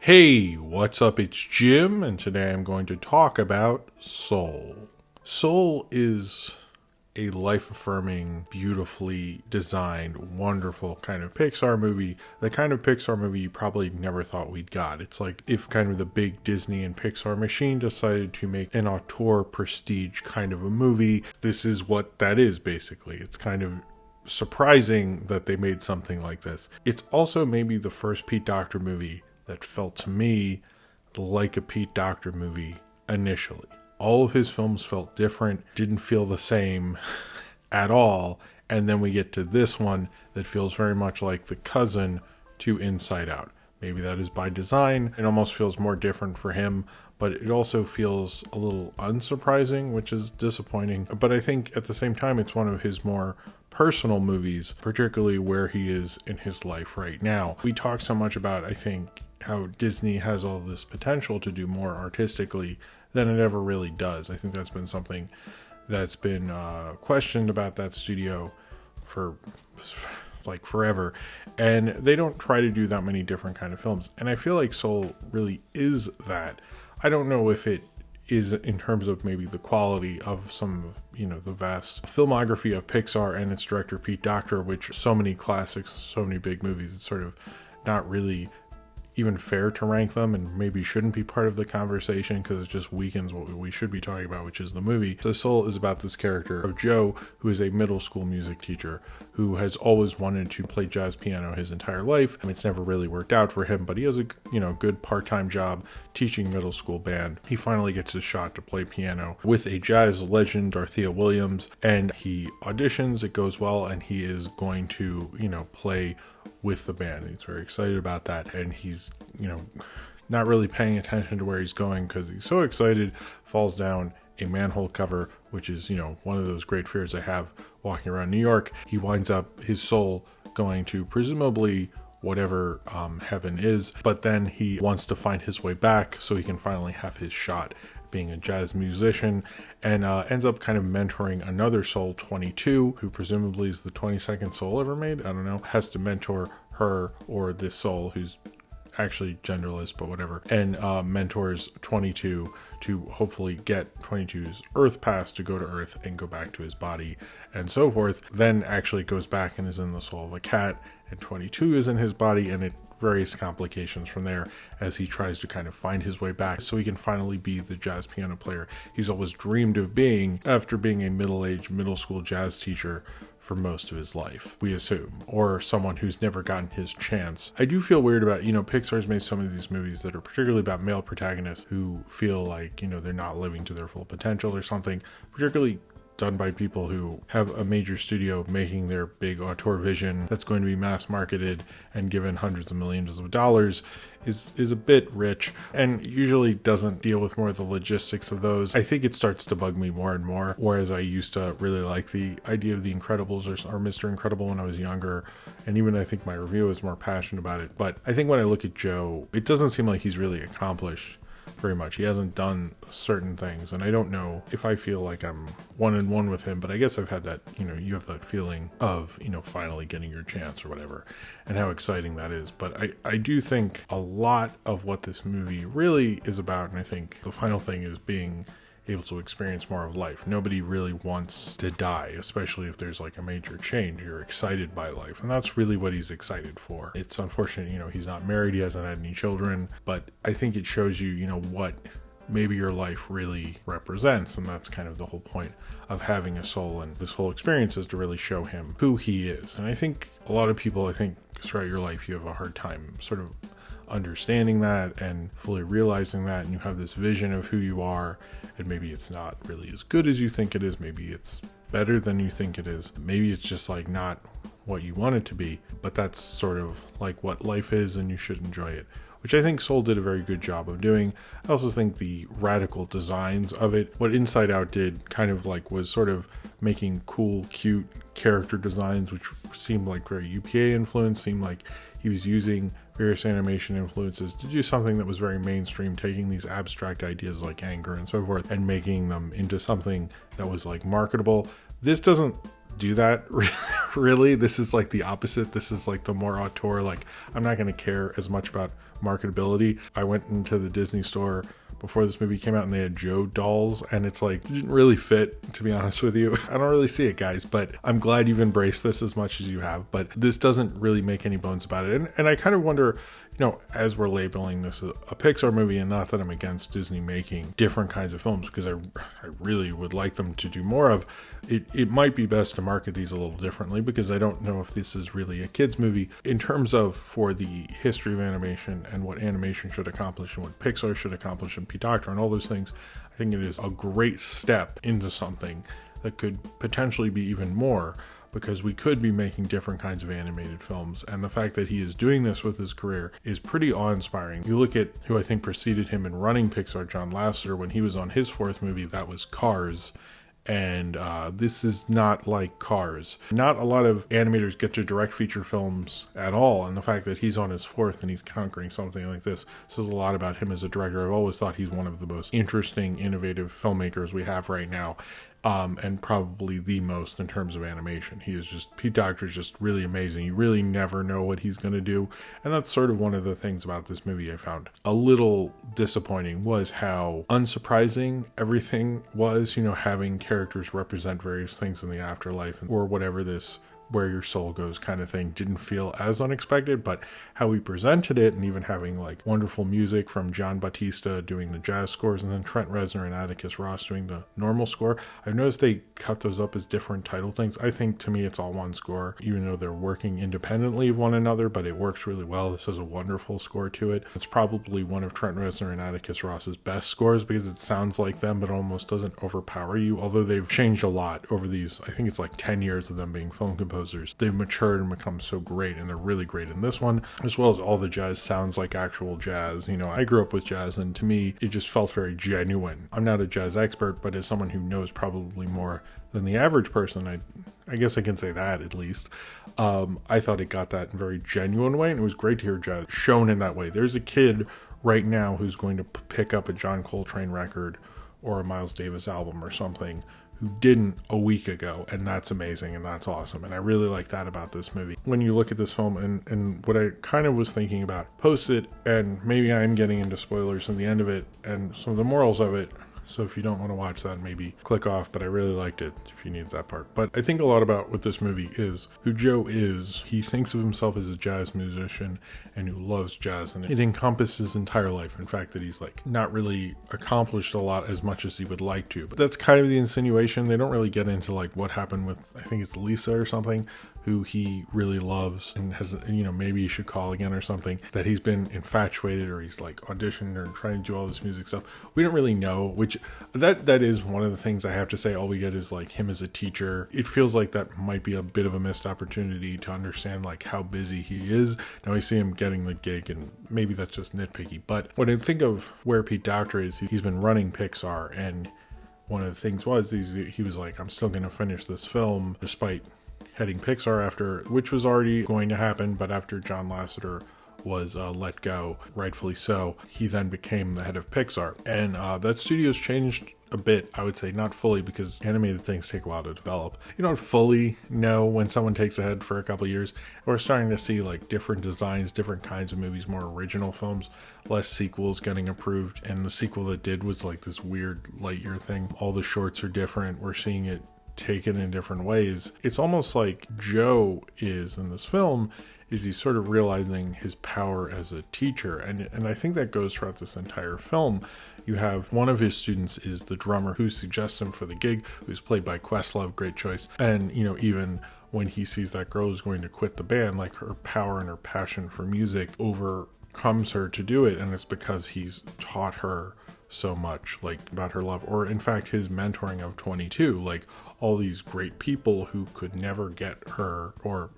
Hey, what's up? It's Jim, and today I'm going to talk about Soul. Soul is a life-affirming, beautifully designed, wonderful kind of Pixar movie. The kind of Pixar movie you probably never thought we'd got. It's like if kind of the big Disney and Pixar machine decided to make an auteur prestige kind of a movie, this is what that is, basically. It's kind of surprising that they made something like this. It's also maybe the first Pete Docter movie that felt to me like a Pete Docter movie initially. All of his films felt different, didn't feel the same at all, and then we get to this one that feels very much like the cousin to Inside Out. Maybe that is by design. It almost feels more different for him, but it also feels a little unsurprising, which is disappointing. But I think at the same time, it's one of his more personal movies, particularly where he is in his life right now. We talk so much about, I think, how Disney has all this potential to do more artistically than it ever really does. I think that's been something that's been questioned about that studio for like forever, and they don't try to do that many different kind of films, and I feel like Soul really is that. I don't know if it is in terms of maybe the quality of some of, the vast filmography of Pixar and its director Pete Docter, which so many classics, so many big movies, it's sort of not really even fair to rank them, and maybe shouldn't be part of the conversation because it just weakens what we should be talking about, which is the movie. So Soul is about this character of Joe, who is a middle school music teacher who has always wanted to play jazz piano his entire life. It's never really worked out for him, but he has a good part-time job teaching middle school band. He finally gets his shot to play piano with a jazz legend, Dorothea Williams, and he auditions, it goes well, and he is going to, play with the band. He's very excited about that, and he's not really paying attention to where he's going because he's so excited, falls down a manhole cover, which is one of those great fears I have walking around New York. He winds up, his soul, going to presumably whatever heaven is, but then he wants to find his way back so he can finally have his shot being a jazz musician, and ends up kind of mentoring another soul, 22, who presumably is the 22nd soul ever made. I don't know. Has to mentor her or this soul, who's actually genderless, but whatever, and mentors 22 to hopefully get 22's Earth pass to go to Earth and go back to his body and so forth. Then actually goes back and is in the soul of a cat, and 22 is in his body, and it various complications from there as he tries to kind of find his way back so he can finally be the jazz piano player he's always dreamed of being after being a middle-aged middle school jazz teacher for most of his life, we assume, or someone who's never gotten his chance. I do feel weird about, Pixar's made so many of these movies that are particularly about male protagonists who feel like, they're not living to their full potential or something, particularly done by people who have a major studio making their big auteur vision that's going to be mass marketed and given hundreds of millions of dollars is a bit rich and usually doesn't deal with more of the logistics of those. I think it starts to bug me more and more, whereas I used to really like the idea of The Incredibles or Mr. Incredible when I was younger, and even I think my review was more passionate about it. But I think when I look at Joe, it doesn't seem like he's really accomplished very much. He hasn't done certain things, and I don't know if I feel like I'm one-on-one with him, but I guess I've had that, you have that feeling of, finally getting your chance or whatever, and how exciting that is. But I do think a lot of what this movie really is about, and I think the final thing is being able to experience more of life. Nobody really wants to die, especially if there's like a major change. You're excited by life, and that's really what he's excited for. It's unfortunate, he's not married, he hasn't had any children, but I think it shows you, what maybe your life really represents, and that's kind of the whole point of having a soul, and this whole experience is to really show him who he is. And I think a lot of people, throughout your life, you have a hard time sort of understanding that and fully realizing that, and you have this vision of who you are, and maybe it's not really as good as you think it is, maybe it's better than you think it is, maybe it's just like not what you want it to be, but that's sort of like what life is, and you should enjoy it, which I think Soul did a very good job of doing. I also think the radical designs of it, what Inside Out did kind of like was sort of making cool, cute character designs, which seemed like very UPA influenced, seemed like he was using various animation influences to do something that was very mainstream, taking these abstract ideas like anger and so forth and making them into something that was like marketable. This doesn't do that really, this is like the opposite. This is like the more auteur, like I'm not going to care as much about marketability. I went into the Disney store before this movie came out and they had Joe dolls, and it's like, it didn't really fit, to be honest with you. I don't really see it, guys, but I'm glad you've embraced this as much as you have, but this doesn't really make any bones about it. And I kind of wonder, as we're labeling this a Pixar movie, and not that I'm against Disney making different kinds of films, because I really would like them to do more of, it might be best to market these a little differently, because I don't know if this is really a kid's movie in terms of for the history of animation and what animation should accomplish and what Pixar should accomplish and Pete Docter and all those things. I think it is a great step into something that could potentially be even more, because we could be making different kinds of animated films, and the fact that he is doing this with his career is pretty awe-inspiring. You look at who I think preceded him in running Pixar, John Lasseter, when he was on his fourth movie, that was Cars, and this is not like Cars. Not a lot of animators get to direct feature films at all, and the fact that he's on his fourth and he's conquering something like this says a lot about him as a director. I've always thought he's one of the most interesting, innovative filmmakers we have right now. And probably the most in terms of animation. Pete Docter is just really amazing. You really never know what he's going to do. And that's sort of one of the things about this movie I found a little disappointing, was how unsurprising everything was, having characters represent various things in the afterlife or whatever this where your soul goes kind of thing didn't feel as unexpected, but how we presented it, and even having like wonderful music from John Bautista doing the jazz scores and then Trent Reznor and Atticus Ross doing the normal score. I've noticed they cut those up as different title things. I think to me it's all one score, even though they're working independently of one another, but it works really well. This has a wonderful score to it. It's probably one of Trent Reznor and Atticus Ross's best scores, because it sounds like them but almost doesn't overpower you, although they've changed a lot over these, I think it's like 10 years of them being film composers. They've matured and become so great, and they're really great in this one, as well as all the jazz sounds like actual jazz. I grew up with jazz, and to me it just felt very genuine. I'm not a jazz expert, but as someone who knows probably more than the average person, I guess I can say that at least. I thought it got that in a very genuine way, and it was great to hear jazz shown in that way. There's a kid right now who's going to pick up a John Coltrane record or a Miles Davis album or something who didn't a week ago, and that's amazing and that's awesome, and I really like that about this movie. When you look at this film, and what I kind of was thinking about, post it, and maybe I'm getting into spoilers in the end of it and some of the morals of it, so if you don't want to watch that, maybe click off, but I really liked it if you need that part. But I think a lot about what this movie is, who Joe is. He thinks of himself as a jazz musician and who loves jazz, and it encompasses his entire life. In fact, that he's like not really accomplished a lot as much as he would like to, but that's kind of the insinuation. They don't really get into like what happened with, I think it's Lisa or something, who he really loves and has, maybe he should call again or something, that he's been infatuated or he's like auditioned or trying to do all this music stuff. We don't really know, which that is one of the things I have to say. All we get is like him as a teacher. It feels like that might be a bit of a missed opportunity to understand like how busy he is. Now we see him getting the gig, and maybe that's just nitpicky, but when I think of where Pete Docter is, he's been running Pixar, and one of the things was he was like, I'm still going to finish this film despite heading Pixar after, which was already going to happen, but after John Lasseter was let go, rightfully so, he then became the head of Pixar. And that studio's changed a bit, I would say, not fully, because animated things take a while to develop. You don't fully know when someone takes a head for a couple of years. We're starting to see like different designs, different kinds of movies, more original films, less sequels getting approved. And the sequel that did was like this weird Lightyear thing. All the shorts are different. We're seeing it taken in different ways. It's almost like Joe is in this film, is he's sort of realizing his power as a teacher, and I think that goes throughout this entire film. You have one of his students is the drummer who suggests him for the gig, who's played by Questlove, great choice. And even when he sees that girl who's going to quit the band, like her power and her passion for music overcomes her to do it, and it's because he's taught her so much, like about her love, or in fact his mentoring of 22, like all these great people who could never get her, or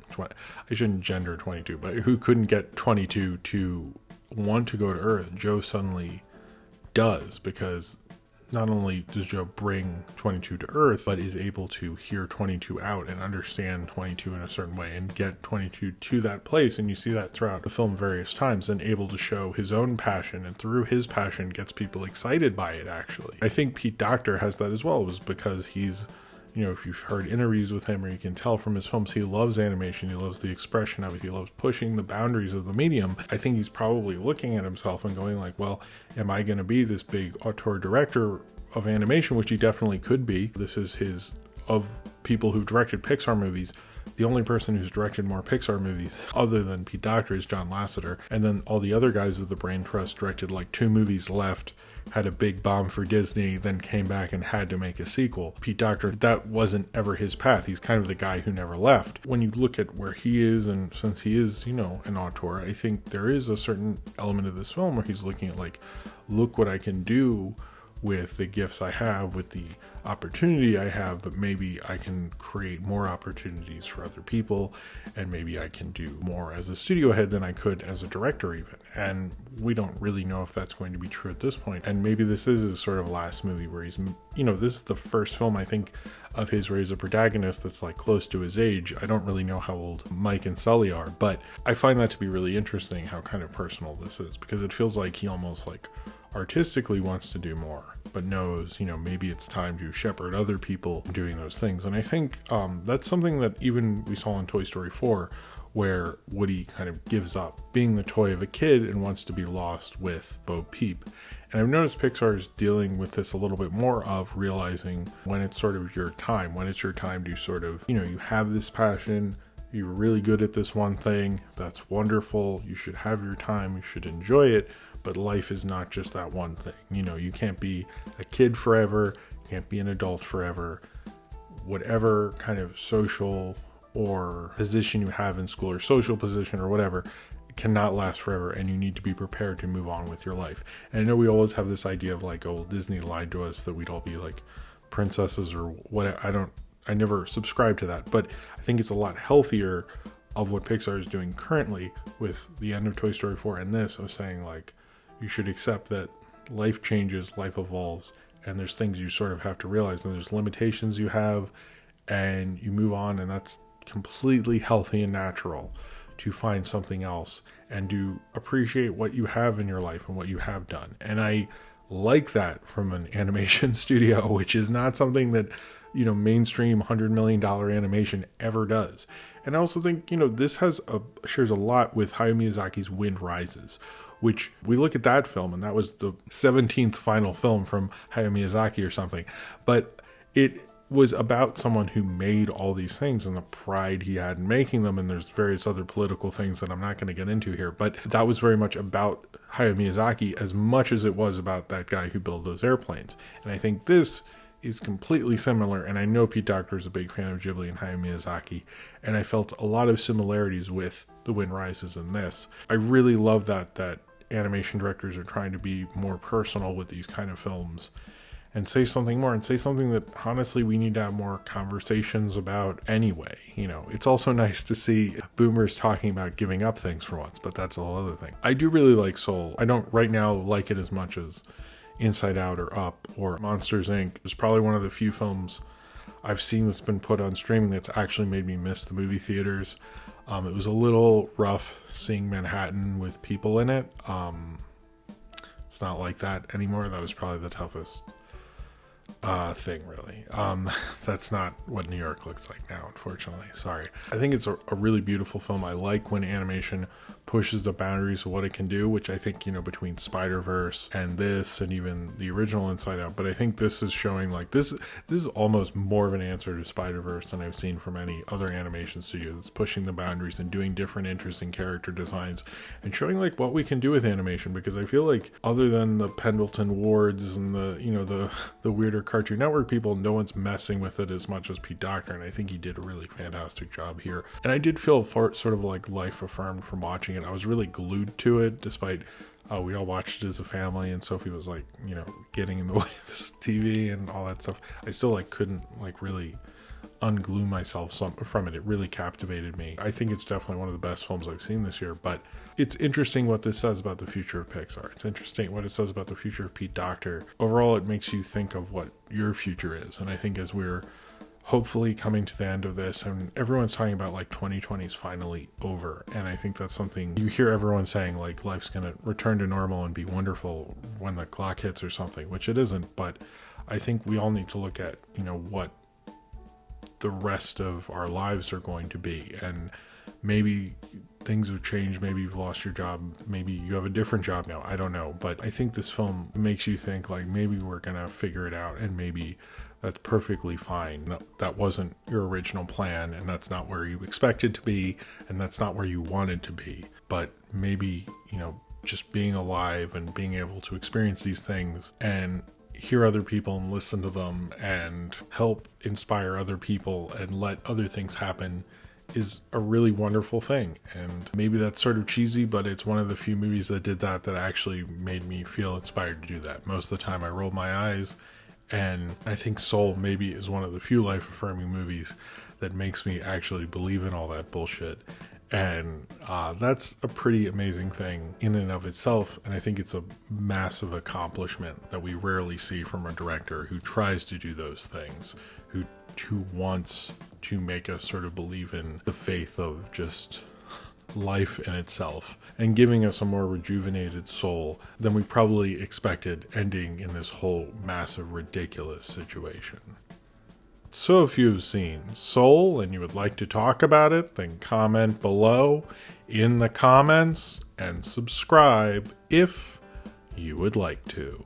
I shouldn't gender 22, but who couldn't get 22 to want to go to Earth, Joe suddenly does, because not only does Joe bring 22 to Earth, but is able to hear 22 out and understand 22 in a certain way and get 22 to that place. And you see that throughout the film various times, and able to show his own passion, and through his passion gets people excited by it, actually. I think Pete Docter has that as well, was because he's if you've heard interviews with him, or you can tell from his films, he loves animation. He loves the expression of it. He loves pushing the boundaries of the medium. I think he's probably looking at himself and going like, well, am I going to be this big auteur director of animation, which he definitely could be. This is of people who directed Pixar movies. The only person who's directed more Pixar movies other than Pete Docter is John Lasseter. And then all the other guys of the Brain Trust directed like 2 movies left, had a big bomb for Disney, then came back and had to make a sequel. Pete Docter, that wasn't ever his path. He's kind of the guy who never left. When you look at where he is, and since he is, an auteur, I think there is a certain element of this film where he's looking at like, look what I can do with the gifts I have, with the opportunity I have, but maybe I can create more opportunities for other people, and maybe I can do more as a studio head than I could as a director even. And we don't really know if that's going to be true at this point. And maybe this is his sort of last movie where he's, this is the first film I think of his where he's a protagonist that's like close to his age. I don't really know how old Mike and Sully are, but I find that to be really interesting how kind of personal this is, because it feels like he almost like artistically wants to do more, but knows, maybe it's time to shepherd other people doing those things. And I think that's something that even we saw in Toy Story 4, where Woody kind of gives up being the toy of a kid and wants to be lost with Bo Peep. And I've noticed Pixar is dealing with this a little bit more, of realizing when it's sort of your time, when it's your time to sort of, you have this passion, you're really good at this one thing, that's wonderful, you should have your time, you should enjoy it, but life is not just that one thing. You can't be a kid forever, you can't be an adult forever. Whatever kind of social or position you have in school, or social position or whatever, cannot last forever, and you need to be prepared to move on with your life. And I know we always have this idea of like, oh, Disney lied to us that we'd all be like princesses or what. I never subscribe to that, but I think it's a lot healthier of what Pixar is doing currently with the end of Toy Story 4 and this, of saying like, you should accept that life changes, life evolves, and there's things you sort of have to realize, and there's limitations you have, and you move on, and that's completely healthy and natural to find something else and to appreciate what you have in your life and what you have done. And I like that from an animation studio, which is not something that, mainstream $100 million animation ever does. And I also think, this shares a lot with Hayao Miyazaki's Wind Rises, which we look at that film, and that was the 17th final film from Hayao Miyazaki or something. But it was about someone who made all these things and the pride he had in making them. And there's various other political things that I'm not going to get into here. But that was very much about Hayao Miyazaki as much as it was about that guy who built those airplanes. And I think this is completely similar. And I know Pete Docter is a big fan of Ghibli and Hayao Miyazaki, and I felt a lot of similarities with The Wind Rises in this. I really love that animation directors are trying to be more personal with these kind of films and say something more, and say something that honestly we need to have more conversations about anyway. It's also nice to see boomers talking about giving up things for once, but that's a whole other thing. I do really like Soul. I don't right now like it as much as Inside Out or Up or Monsters Inc. It's probably one of the few films I've seen that's been put on streaming that's actually made me miss the movie theaters. It was a little rough seeing Manhattan with people in it. It's not like that anymore. That was probably the toughest thing, really. That's not what New York looks like now, unfortunately. Sorry. I think it's a really beautiful film. I like when animation pushes the boundaries of what it can do, which I think, between Spider-Verse and this, and even the original Inside Out. But I think this is showing like this is almost more of an answer to Spider-Verse than I've seen from any other animation studio that's pushing the boundaries and doing different interesting character designs and showing like what we can do with animation. Because I feel like other than the Pendleton Wards and the weirder Cartoon Network people, no one's messing with it as much as Pete Docter, and I think he did a really fantastic job here. And I did feel sort of like life affirmed from watching it. I was really glued to it, despite we all watched it as a family, and Sophie was like, getting in the way of this TV and all that stuff. I still couldn't really unglue myself from it. It really captivated me. I think it's definitely one of the best films I've seen this year. But it's interesting what this says about the future of Pixar. It's interesting what it says about the future of Pete Docter. Overall, it makes you think of what your future is. And I think as we're hopefully coming to the end of this, and everyone's talking about 2020 is finally over, and I think that's something you hear everyone saying, life's gonna return to normal and be wonderful when the clock hits or something, which it isn't. But I think we all need to look at what the rest of our lives are going to be. And maybe things have changed. Maybe you've lost your job. Maybe you have a different job now. I don't know. But I think this film makes you think, like, maybe we're going to figure it out, and maybe that's perfectly fine. No, that wasn't your original plan, and that's not where you expected to be, and that's not where you wanted to be. But maybe, just being alive and being able to experience these things and hear other people and listen to them and help inspire other people and let other things happen is a really wonderful thing. And maybe that's sort of cheesy, but it's one of the few movies that did that actually made me feel inspired to do that. Most of the time I rolled my eyes, and I think Soul maybe is one of the few life-affirming movies that makes me actually believe in all that bullshit. And that's a pretty amazing thing in and of itself. And I think it's a massive accomplishment that we rarely see from a director who tries to do those things, who wants to make us sort of believe in the faith of just life in itself, and giving us a more rejuvenated Soul than we probably expected, ending in this whole massive, ridiculous situation. So if you've seen Soul and you would like to talk about it, then comment below in the comments and subscribe if you would like to.